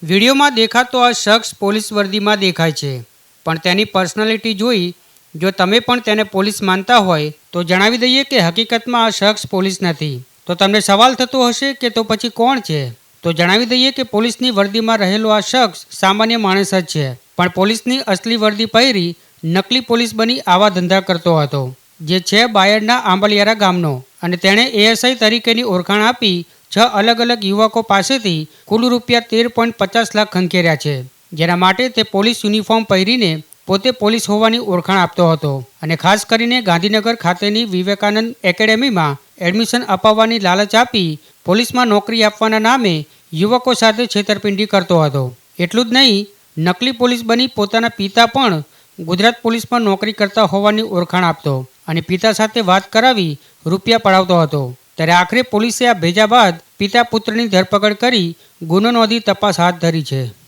વિડીયોમાં દેખાતો આ શખ્સ પોલીસ વર્દીમાં દેખાય છે, પણ તેની પર્સનાલિટી જોઈ જો તમે પણ તેને પોલીસ માનતા હોય તો જણાવી દઈએ કે હકીકતમાં આ શખ્સ પોલીસ નથી. તો તમને સવાલ થતો હશે કે તો પછી કોણ છે? તો જણાવી દઈએ કે પોલીસની વર્દીમાં રહેલો આ શખ્સ સામાન્ય માણસ જ છે, પણ પોલીસની અસલી વર્દી પહેરી નકલી પોલીસ બની આવા ધંધા કરતો હતો. જે છે બાયડના આંબલિયારા ગામનો, અને તેણે એએસઆઈ તરીકેની ઓળખાણ આપી 6 અલગ અલગ યુવકો પાસેથી કુલ રૂપિયા 13.50 લાખ ખંખેર્યા છે, જેના માટે તે પોલીસ યુનિફોર્મ પહેરીને પોતે પોલીસ હોવાની ઓળખાણ આપતો હતો અને ખાસ કરીને ગાંધીનગર ખાતેની વિવેકાનંદ એકેડેમીમાં એડમિશન અપાવવાની લાલચ આપી પોલીસમાં નોકરી આપવાના નામે યુવકો સાથે છેતરપિંડી કરતો હતો. એટલું જ નહીં, નકલી પોલીસ બની પોતાના પિતા પણ ગુજરાત પોલીસમાં નોકરી કરતા હોવાની ઓળખાણ આપતો અને પિતા સાથે વાત કરાવી રૂપિયા પડાવતો હતો. ત્યારે આખરે પોલીસે આ ભેજા બાદ પિતા પુત્રની ધરપકડ કરી ગુનો નોંધી તપાસ હાથ ધરી છે.